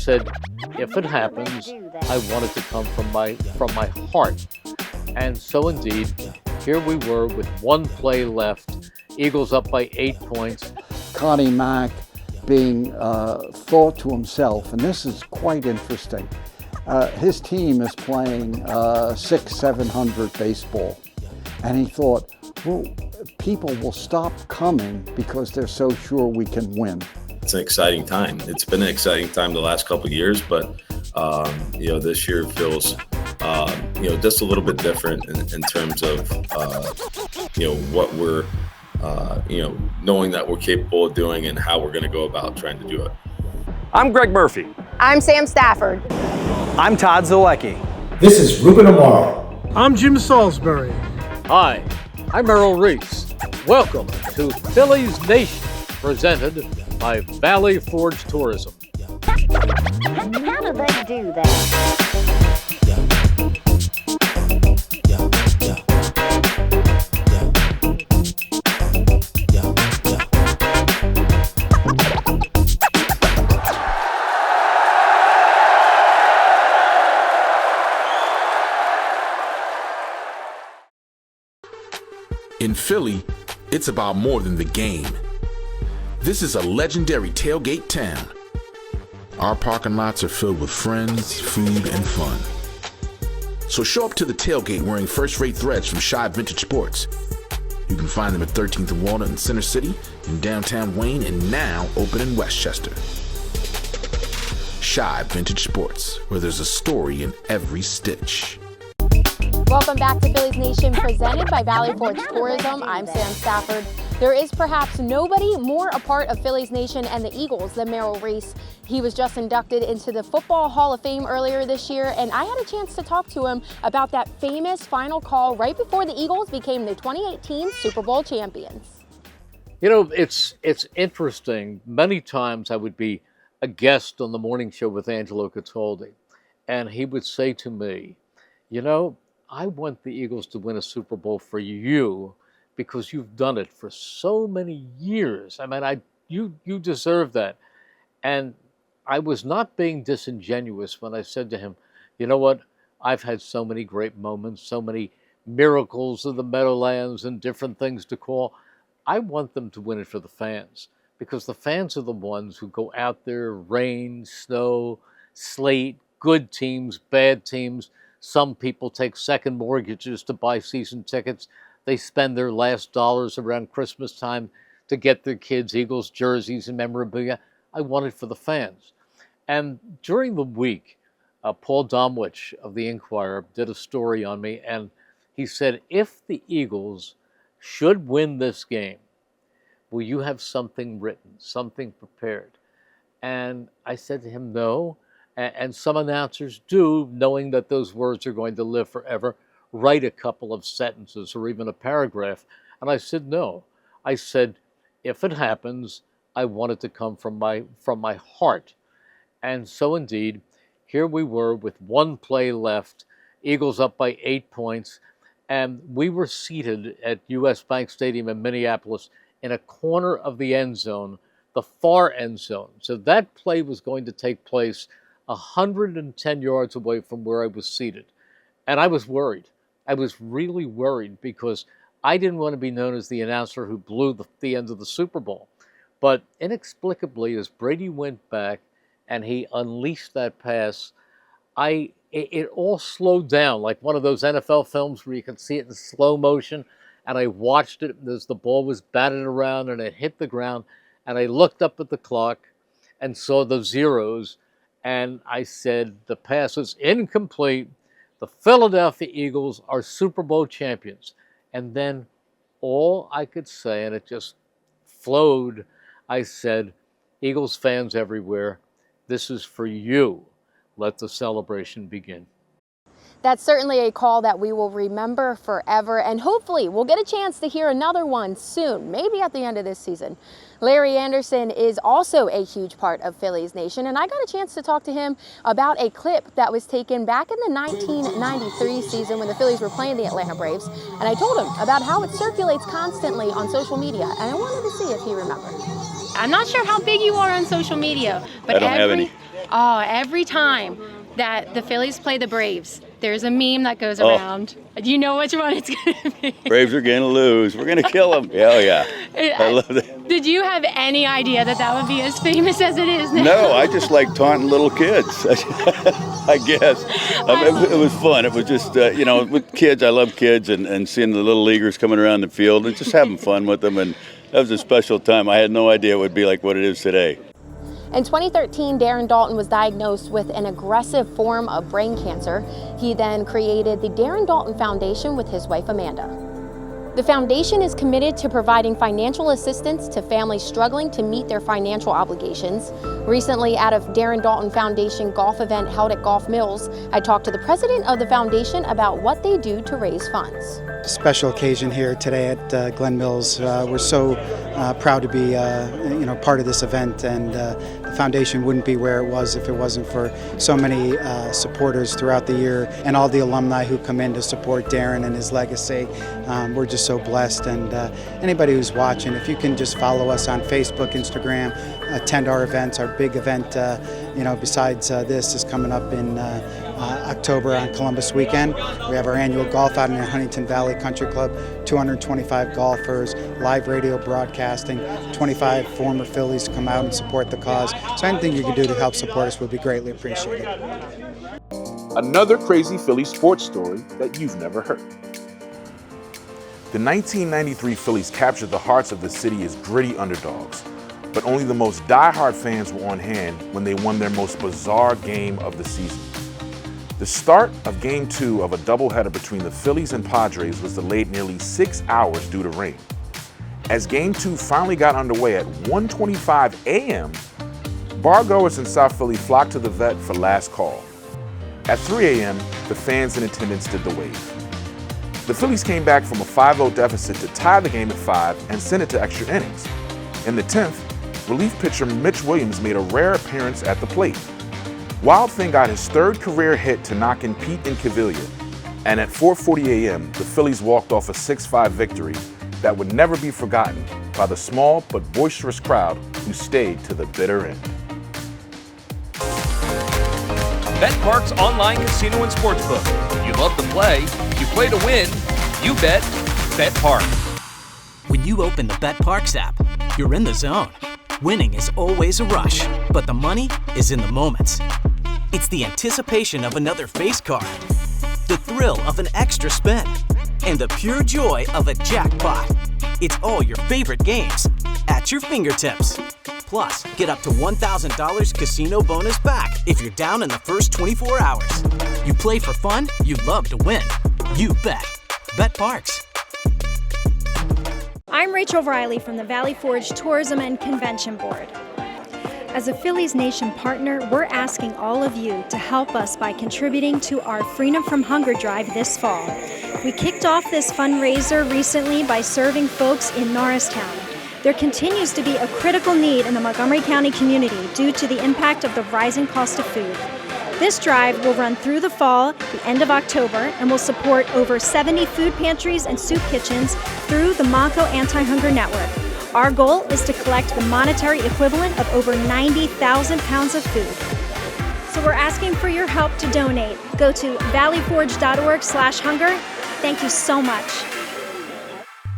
said, if it happens, I want it to come from my heart. And so indeed, here we were with one play left, Eagles up by 8 points. Connie Mack being thought to himself, and this is quite interesting, his team is playing 600-700 baseball, and he thought, well, people will stop coming because they're so sure we can win. It's an exciting time. It's been an exciting time the last couple of years, but this year feels just a little bit different in terms of what we're knowing that we're capable of doing and how we're going to go about trying to do it. I'm Greg Murphy. I'm Sam Stafford. I'm Todd Zalecki. This is Ruben Amaro. I'm Jim Salisbury. Hi, I'm Merrill Reese. Welcome to Phillies Nation, presented by Valley Forge Tourism. How do they do that? In Philly, it's about more than the game. This is a legendary tailgate town. Our parking lots are filled with friends, food, and fun. So show up to the tailgate wearing first-rate threads from Shibe Vintage Sports. You can find them at 13th and Walnut in Center City, in downtown Wayne, and now open in Westchester. Shibe Vintage Sports, where there's a story in every stitch. Welcome back to Phillies Nation, presented by Valley Forge Tourism. I'm Sam Stafford. There is perhaps nobody more a part of Phillies Nation and the Eagles than Merrill Reese. He was just inducted into the Football Hall of Fame earlier this year, and I had a chance to talk to him about that famous final call right before the Eagles became the 2018 Super Bowl champions. You know, it's interesting. Many times I would be a guest on the morning show with Angelo Cataldi, and he would say to me, I want the Eagles to win a Super Bowl for you because you've done it for so many years. I mean, you deserve that. And I was not being disingenuous when I said to him, you know what? I've had so many great moments, so many miracles of the Meadowlands and different things to call. I want them to win it for the fans, because the fans are the ones who go out there, rain, snow, sleet, good teams, bad teams. Some people take second mortgages to buy season tickets. They spend their last dollars around Christmas time to get their kids Eagles jerseys and memorabilia. I want it for the fans. And during the week, Paul Domwich of the Inquirer did a story on me, and he said, if the Eagles should win this game, will you have something written, something prepared? And I said to him, no. And some announcers do, knowing that those words are going to live forever, write a couple of sentences or even a paragraph. And I said, no. I said, if it happens, I want it to come from my heart. And so indeed, here we were with one play left, Eagles up by 8 points, and we were seated at US Bank Stadium in Minneapolis in a corner of the end zone, the far end zone. So that play was going to take place 110 yards away from where I was seated. And I was worried. I was really worried because I didn't want to be known as the announcer who blew the end of the Super Bowl. But inexplicably, as Brady went back and he unleashed that pass, it all slowed down, like one of those NFL films where you can see it in slow motion. And I watched it as the ball was batted around and it hit the ground. And I looked up at the clock and saw the zeros. And I said, the pass is incomplete. The Philadelphia Eagles are Super Bowl champions. And then all I could say, and it just flowed, I said, Eagles fans everywhere, this is for you. Let the celebration begin. That's certainly a call that we will remember forever, and hopefully we'll get a chance to hear another one soon, maybe at the end of this season. Larry Andersen is also a huge part of Phillies Nation, and I got a chance to talk to him about a clip that was taken back in the 1993 season when the Phillies were playing the Atlanta Braves, and I told him about how it circulates constantly on social media, and I wanted to see if he remembered. I'm not sure how big you are on social media, but I don't have any. Oh, every time that the Phillies play the Braves, there's a meme that goes around. Do you know which one it's going to be? Braves are going to lose. We're going to kill them. Hell yeah. I love that. Did you have any idea that that would be as famous as it is now? No, I just like taunting little kids, I guess. It was fun. It was just, with kids, I love kids, and seeing the little leaguers coming around the field and just having fun with them. And that was a special time. I had no idea it would be like what it is today. In 2013, Darren Daulton was diagnosed with an aggressive form of brain cancer. He then created the Darren Daulton Foundation with his wife, Amanda. The foundation is committed to providing financial assistance to families struggling to meet their financial obligations. Recently, at a Darren Daulton Foundation golf event held at Golf Mills, I talked to the president of the foundation about what they do to raise funds. Special occasion here today at Glen Mills. We're so proud to be part of this event, and the foundation wouldn't be where it was if it wasn't for so many supporters throughout the year and all the alumni who come in to support Darren and his legacy. We're just so blessed, and anybody who's watching, if you can just follow us on Facebook, Instagram, attend our events. Our big event, besides this, is coming up in October on Columbus weekend. We have our annual golf outing at Huntington Valley Country Club, 225 golfers, live radio broadcasting, 25 former Phillies come out and support the cause. So anything you can do to help support us would be greatly appreciated. Another crazy Philly sports story that you've never heard. The 1993 Phillies captured the hearts of the city as gritty underdogs, but only the most diehard fans were on hand when they won their most bizarre game of the season. The start of Game 2 of a doubleheader between the Phillies and Padres was delayed nearly 6 hours due to rain. As Game 2 finally got underway at 1:25 a.m., bargoers in South Philly flocked to the Vet for last call. At 3 a.m., the fans in attendance did the wave. The Phillies came back from a 5-0 deficit to tie the game at 5 and send it to extra innings. In the 10th, relief pitcher Mitch Williams made a rare appearance at the plate. Wild Thing got his third career hit to knock in Pete Incaviglia, and at 4:40 a.m., the Phillies walked off a 6-5 victory that would never be forgotten by the small but boisterous crowd who stayed to the bitter end. BetPark's online casino and sportsbook. You love to play, you play to win, you bet BetPark. When you open the BetParks app, you're in the zone. Winning is always a rush, but the money is in the moments. It's the anticipation of another face card, the thrill of an extra spin, and the pure joy of a jackpot. It's all your favorite games at your fingertips. Plus, get up to $1,000 casino bonus back if you're down in the first 24 hours. You play for fun, you love to win. You bet. BetParks. I'm Rachel Riley from the Valley Forge Tourism and Convention Board. As a Phillies Nation partner, we're asking all of you to help us by contributing to our Freedom from Hunger drive this fall. We kicked off this fundraiser recently by serving folks in Norristown. There continues to be a critical need in the Montgomery County community due to the impact of the rising cost of food. This drive will run through the fall, the end of October, and will support over 70 food pantries and soup kitchens through the Monco Anti-Hunger Network. Our goal is to collect the monetary equivalent of over 90,000 pounds of food. So we're asking for your help to donate. Go to valleyforge.org/hunger. Thank you so much.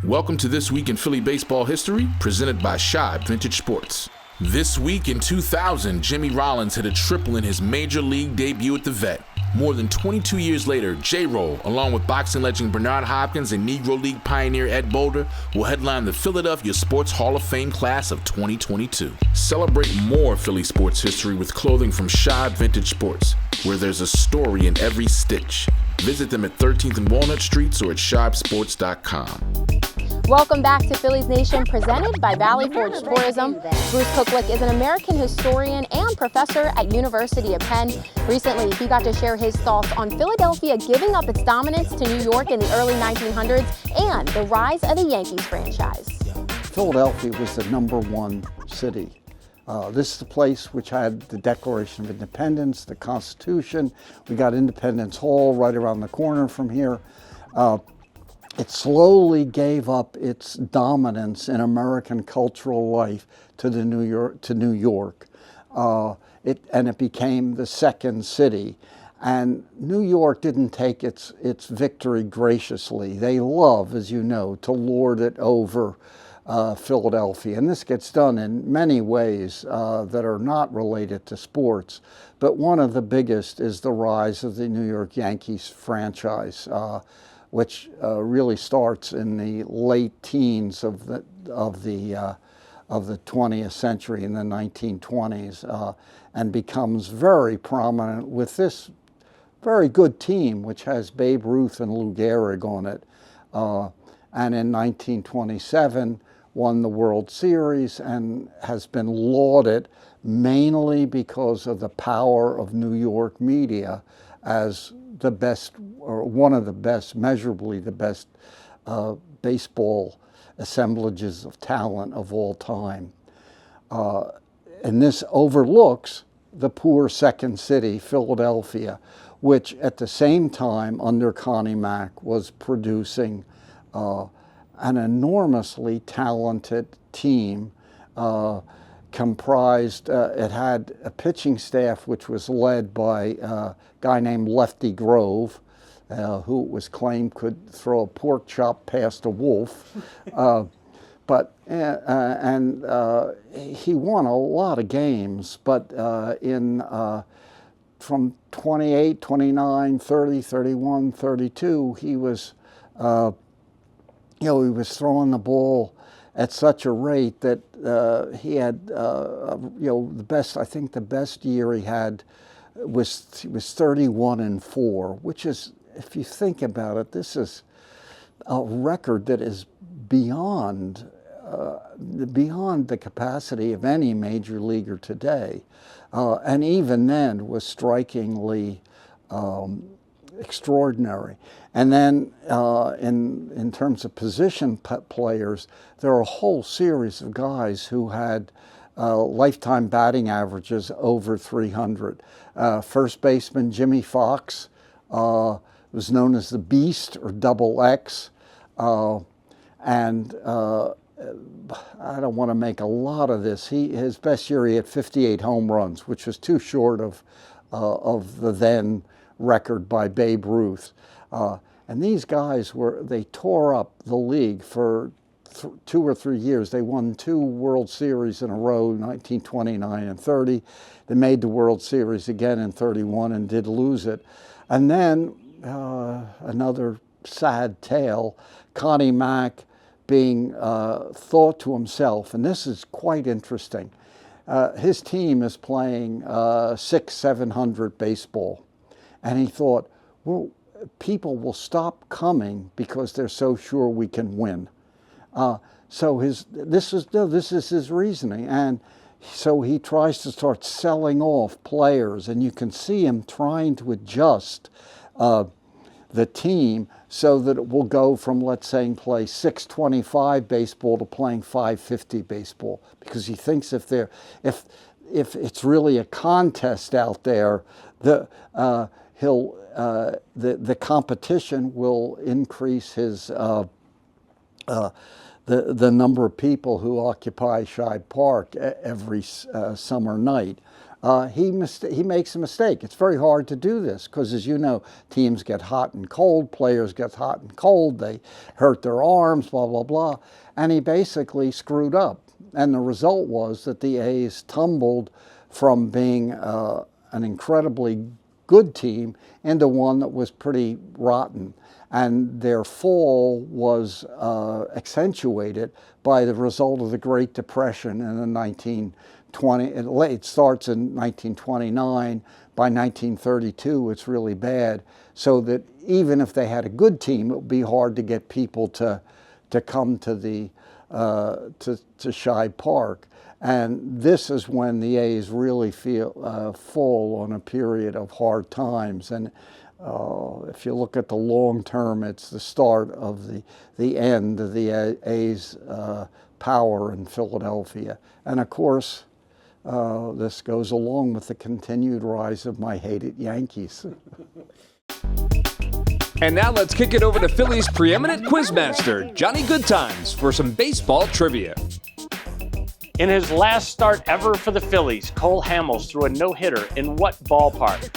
Welcome to This Week in Philly Baseball History, presented by Shibe Vintage Sports. This week in 2000, Jimmy Rollins hit a triple in his major league debut at the Vet. More than 22 years later, J-Roll, along with boxing legend Bernard Hopkins and Negro League pioneer Ed Boulder, will headline the Philadelphia Sports Hall of Fame class of 2022. Celebrate more Philly sports history with clothing from Shibe Vintage Sports, where there's a story in every stitch. Visit them at 13th and Walnut Streets or at shibesports.com. Welcome back to Phillies Nation, presented by Valley Forge Tourism. Bruce Kuklick is an American historian and professor at University of Penn. Recently, he got to share his thoughts on Philadelphia giving up its dominance to New York in the early 1900s and the rise of the Yankees franchise. Philadelphia was the #1 city. This is the place which had the Declaration of Independence, the Constitution. We got Independence Hall right around the corner from here. It slowly gave up its dominance in American cultural life to New York. It became the second city. And New York didn't take its victory graciously. They love, as you know, to lord it over Philadelphia. And this gets done in many ways that are not related to sports. But one of the biggest is the rise of the New York Yankees franchise, which really starts in the late teens of the 20th century, in the 1920s, and becomes very prominent with this very good team, which has Babe Ruth and Lou Gehrig on it. And in 1927, won the World Series and has been lauded mainly because of the power of New York media as the best, or one of the best, measurably the best baseball assemblages of talent of all time. And this overlooks the poor second city, Philadelphia, which at the same time under Connie Mack was producing an enormously talented team comprised, it had a pitching staff which was led by a guy named Lefty Grove, who it was claimed could throw a pork chop past a wolf. He won a lot of games, but from 28, 29, 30, 31, 32, he was he was throwing the ball at such a rate that he had, the best year he had was 31-4, which is, if you think about it, this is a record that is beyond the capacity of any major leaguer today, and even then was strikingly extraordinary. And then in terms of position players, there are a whole series of guys who had lifetime batting averages over 300. First baseman Jimmy Fox was known as the Beast, or Double X, and I don't want to make a lot of this. His best year, he had 58 home runs, which was too short of the then record by Babe Ruth. And these guys they tore up the league for 2 or 3 years. They won 2 World Series in a row, 1929 and 30. They made the World Series again in 31 and did lose it. And then another sad tale, Connie Mack being thought to himself, and this is quite interesting, his team is playing 600-700 baseball. And he thought, well, people will stop coming because they're so sure we can win. So this is his reasoning, and so he tries to start selling off players, and you can see him trying to adjust the team so that it will go from, let's say, play 625 baseball to playing 550 baseball, because he thinks if it's really a contest out there, the competition will increase his the number of people who occupy Shibe Park every summer night. He makes a mistake. It's very hard to do this because, as you know, teams get hot and cold, players get hot and cold, they hurt their arms, blah, blah, blah. And he basically screwed up. And the result was that the A's tumbled from being an incredibly good team into one that was pretty rotten. And their fall was accentuated by the result of the Great Depression in the 1920s. It starts in 1929. By 1932, it's really bad. So that even if they had a good team, it would be hard to get people to come to the to Shibe Park. And this is when the A's really fall on a period of hard times. And if you look at the long term, it's the start of the end of the A's power in Philadelphia. And of course, this goes along with the continued rise of my hated Yankees. And now let's kick it over to Phillies' preeminent quizmaster, Johnny Goodtimes, for some baseball trivia. In his last start ever for the Phillies, Cole Hamels threw a no-hitter in what ballpark?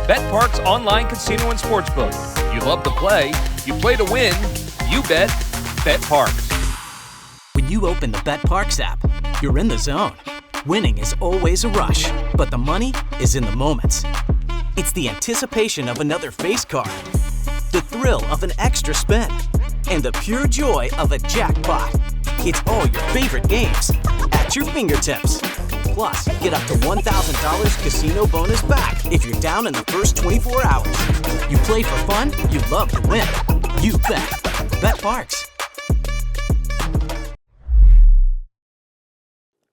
BetParx online casino and sportsbook. You love to play, you play to win, you bet BetParx. When you open the BetParx app, you're in the zone. Winning is always a rush, but the money is in the moments. It's the anticipation of another face card, the thrill of an extra spin, and the pure joy of a jackpot. It's all your favorite games at your fingertips. Plus, get up to $1,000 casino bonus back if you're down in the first 24 hours. You play for fun, you love to win. You bet. BetParx.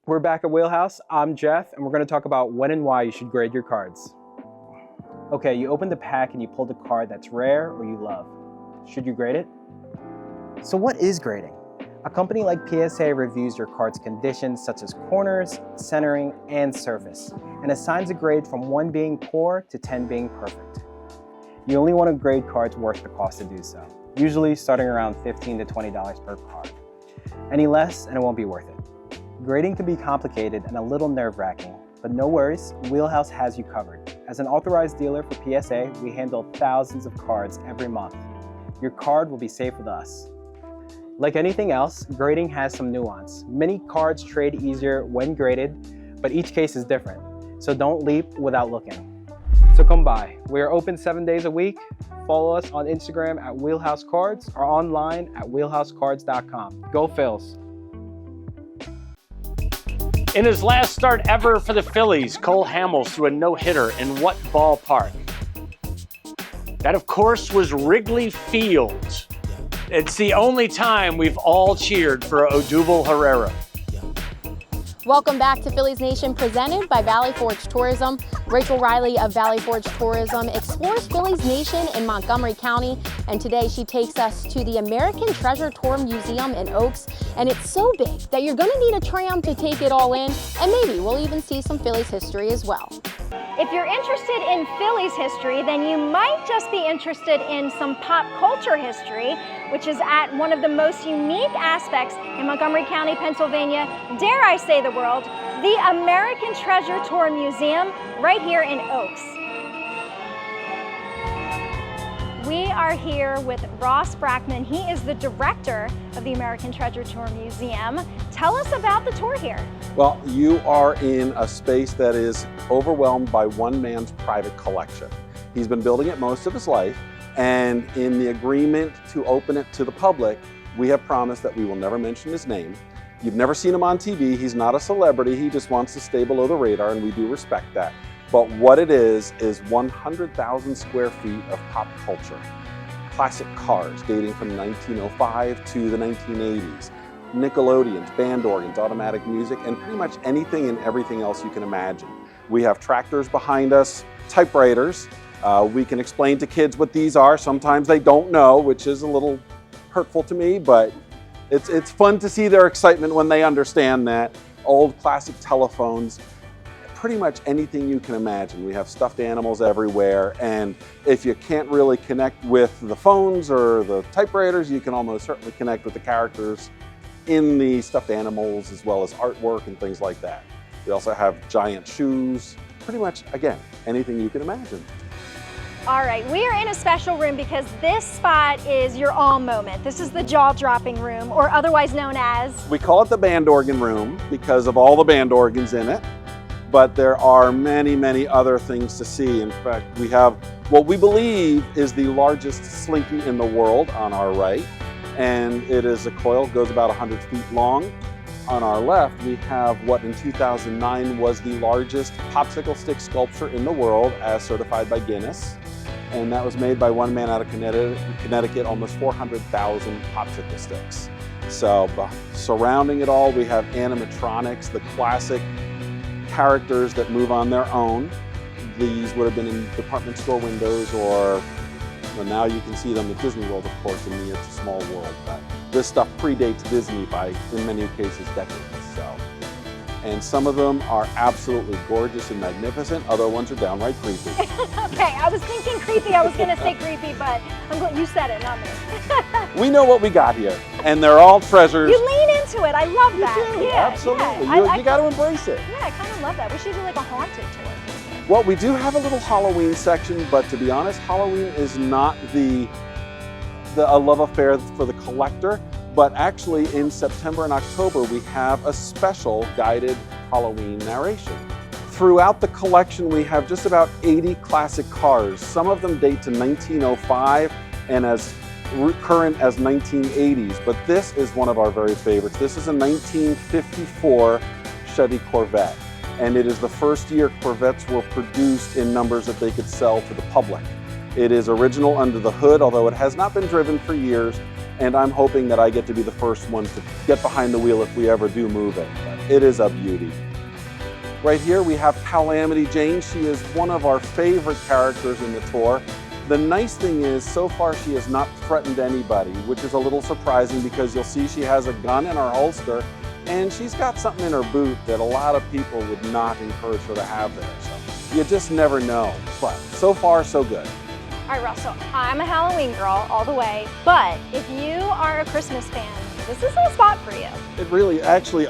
We're back at Wheelhouse. I'm Jeff, and we're going to talk about when and why you should grade your cards. Okay, you opened the pack and you pulled a card that's rare or you love. Should you grade it? So what is grading? A company like PSA reviews your card's conditions such as corners, centering, and surface, and assigns a grade from 1 being poor to 10 being perfect. You only want to grade cards worth the cost to do so, usually starting around $15 to $20 per card. Any less and it won't be worth it. Grading can be complicated and a little nerve-wracking, but no worries, Wheelhouse has you covered. As an authorized dealer for PSA, we handle thousands of cards every month. Your card will be safe with us. Like anything else, grading has some nuance. Many cards trade easier when graded, but each case is different, so don't leap without looking. So come by. We are open 7 days a week. Follow us on Instagram at Wheelhouse Cards or online at wheelhousecards.com. Go Phils! In his last start ever for the Phillies, Cole Hamels threw a no-hitter in what ballpark? That, of course, was Wrigley Field. It's the only time we've all cheered for Odubel Herrera. Welcome back to Phillies Nation, presented by Valley Forge Tourism. Rachel Riley of Valley Forge Tourism explores Phillies Nation in Montgomery County, and today she takes us to the American Treasure Tour Museum in Oaks, and it's so big that you're going to need a tram to take it all in, and maybe we'll even see some Phillies history as well. If you're interested in Phillies history, then you might just be interested in some pop culture history, which is at one of the most unique aspects in Montgomery County, Pennsylvania, dare I say the world, the American Treasure Tour Museum right here in Oaks. We are here with Ross Brackman. He is the director of the American Treasure Tour Museum. Tell us about the tour here. Well, you are in a space that is overwhelmed by one man's private collection. He's been building it most of his life, and in the agreement to open it to the public, we have promised that we will never mention his name. You've never seen him on TV. He's not a celebrity. He just wants to stay below the radar, and we do respect that. But what it is 100,000 square feet of pop culture. Classic cars dating from 1905 to the 1980s. Nickelodeons, band organs, automatic music, and pretty much anything and everything else you can imagine. We have tractors behind us, typewriters. We can explain to kids what these are. Sometimes they don't know, which is a little hurtful to me, but it's fun to see their excitement when they understand that. Old classic telephones, pretty much anything you can imagine. We have stuffed animals everywhere, and if you can't really connect with the phones or the typewriters, you can almost certainly connect with the characters in the stuffed animals, as well as artwork and things like that. We also have giant shoes, pretty much, again, anything you can imagine. All right, we are in a special room because this spot is your awe moment. This is the jaw-dropping room, or otherwise known as... We call it the band organ room because of all the band organs in it, but there are many, many other things to see. In fact, we have what we believe is the largest slinky in the world on our right, and it is a coil, goes about 100 feet long. On our left, we have what in 2009 was the largest popsicle stick sculpture in the world as certified by Guinness. And that was made by one man out of Connecticut, almost 400,000 popsicle sticks. So surrounding it all, we have animatronics, the classic characters that move on their own. These would have been in department store windows, or well, now you can see them at Disney World, of course, in the It's a Small World. But this stuff predates Disney by, in many cases, decades. So and some of them are absolutely gorgeous and magnificent. Other ones are downright creepy. Okay, I was thinking creepy. I was going to say creepy, but you said it, not me. We know what we got here, and they're all treasures. You lean into it. I love that. You do, yeah, absolutely. Yeah. You got to embrace it. Yeah, I kind of love that. We should do like a haunted tour. Well, we do have a little Halloween section, but to be honest, Halloween is not a love affair for the collector. But actually, in September and October, we have a special guided Halloween narration. Throughout the collection, we have just about 80 classic cars. Some of them date to 1905 and as current as 1980s, but this is one of our very favorites. This is a 1954 Chevy Corvette, and it is the first year Corvettes were produced in numbers that they could sell to the public. It is original under the hood, although it has not been driven for years, and I'm hoping that I get to be the first one to get behind the wheel if we ever do move it. It is a beauty. Right here we have Calamity Jane. She is one of our favorite characters in the tour. The nice thing is, so far she has not threatened anybody, which is a little surprising because you'll see she has a gun in her holster, and she's got something in her boot that a lot of people would not encourage her to have there. So you just never know, but so far so good. All right, Russell, I'm a Halloween girl all the way, but if you are a Christmas fan, this is a spot for you. It really, actually,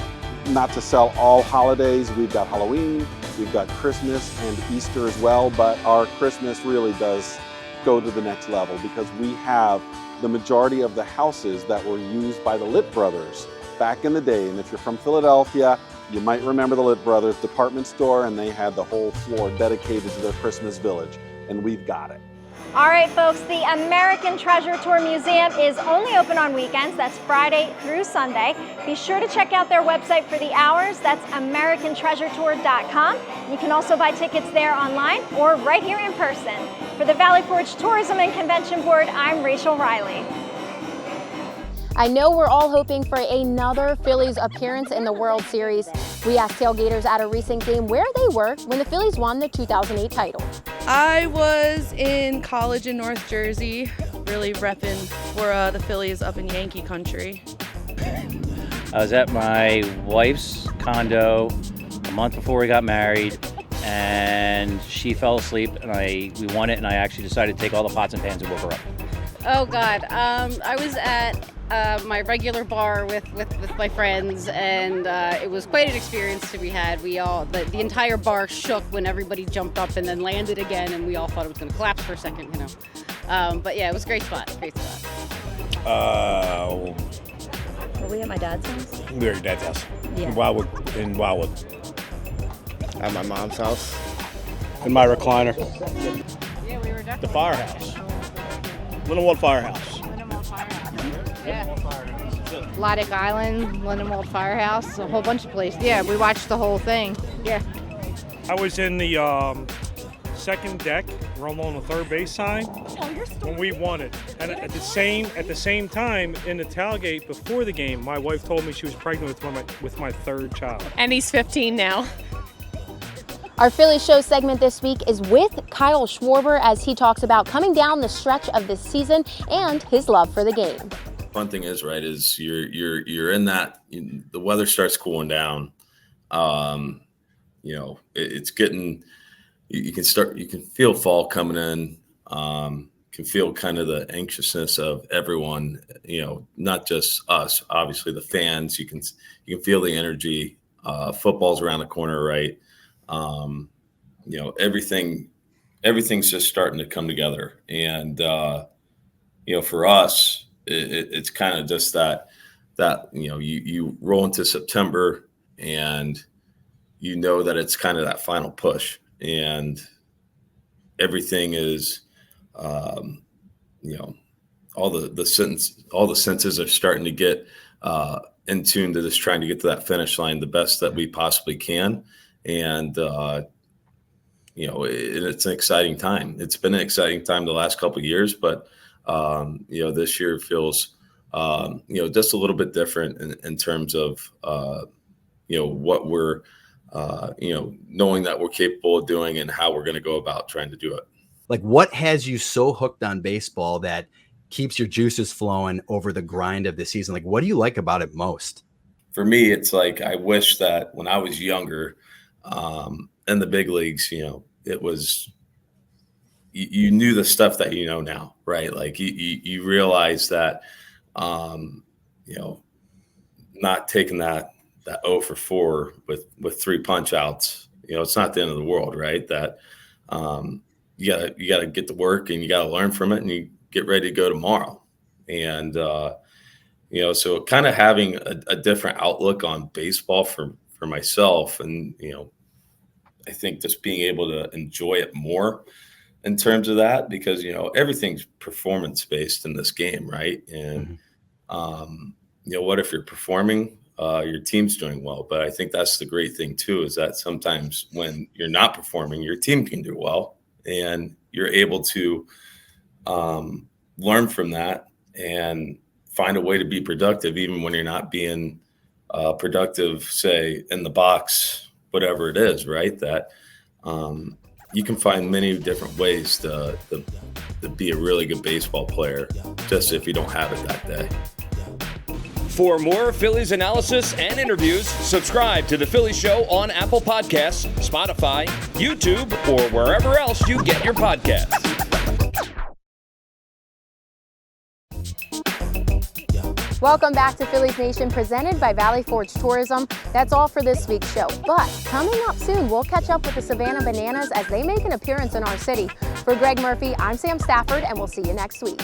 not to sell all holidays, we've got Halloween, we've got Christmas and Easter as well, but our Christmas really does go to the next level because we have the majority of the houses that were used by the Litt brothers back in the day. And if you're from Philadelphia, you might remember the Litt brothers department store, and they had the whole floor dedicated to their Christmas village, and we've got it. All right, folks, the American Treasure Tour Museum is only open on weekends. That's Friday through Sunday. Be sure to check out their website for the hours. That's AmericanTreasureTour.com. You can also buy tickets there online or right here in person. For the Valley Forge Tourism and Convention Board, I'm Rachel Riley. I know we're all hoping for another Phillies appearance in the World Series. We asked tailgaters at a recent game where they were when the Phillies won the 2008 title. I was in college in North Jersey, really repping for the Phillies up in Yankee country. I was at my wife's condo a month before we got married, and she fell asleep, and we won it, and I actually decided to take all the pots and pans and woke her up. Oh God, I was at my regular bar with my friends, and it was quite an experience to be had. We all, the entire bar shook when everybody jumped up and then landed again, and we all thought it was going to collapse for a second, you know. But yeah, it was a great spot, great spot. Were we at my dad's house? We were at your dad's house. Yeah. In Wildwood. At my mom's house. In my recliner. Yeah, we were definitely The firehouse. Lindenwold Firehouse. Yeah. Lodick Island, Lindenwold Firehouse, a whole bunch of places. Yeah, we watched the whole thing. Yeah. I was in the second deck, rolling on the third base side when we won it. And at the same time, in the tailgate before the game, my wife told me she was pregnant with my third child. And he's 15 now. Our Phillies Show segment this week is with Kyle Schwarber as he talks about coming down the stretch of this season and his love for the game. Fun thing is, right, is you're in that, the weather starts cooling down. You know, it's getting, you can feel fall coming in. Can feel kind of the anxiousness of everyone, you know, not just us, obviously the fans. You can feel the energy. Football's around the corner, right? You know, everything's just starting to come together. And, you know, for us, it's kind of just that, you know, you roll into September and you know that it's kind of that final push, and everything is, you know, all the senses are starting to get, in tune to just trying to get to that finish line the best that we possibly can. And, you know, it's an exciting time. It's been an exciting time the last couple of years, but, you know, this year feels, you know, just a little bit different in terms of, you know, what we're, you know, knowing that we're capable of doing and how we're going to go about trying to do it. Like, what has you so hooked on baseball that keeps your juices flowing over the grind of the season? Like, what do you like about it most? for me, it's like I wish that when I was younger in the big leagues, it was you knew the stuff that you know now, right? Like you realize that not taking that 0 for 4 with 3 punch outs, it's not the end of the world, right? That you gotta get to work and you gotta learn from it and you get ready to go tomorrow. And so kind of having a different outlook on baseball for myself, and I think just being able to enjoy it more in terms of that, because everything's performance based in this game, right? And what if you're performing, your team's doing well? But I think that's the great thing too, is that sometimes when you're not performing, your team can do well, and you're able to learn from that and find a way to be productive, even when you're not being productive, say in the box, whatever it is, right? That you can find many different ways to be a really good baseball player, just if you don't have it that day. For more Phillies analysis and interviews, subscribe to The Phillies Show on Apple Podcasts, Spotify, YouTube, or wherever else you get your podcasts. Welcome back to Phillies Nation, presented by Valley Forge Tourism. That's all for this week's show. But coming up soon, we'll catch up with the Savannah Bananas as they make an appearance in our city. For Greg Murphy, I'm Sam Stafford, and we'll see you next week.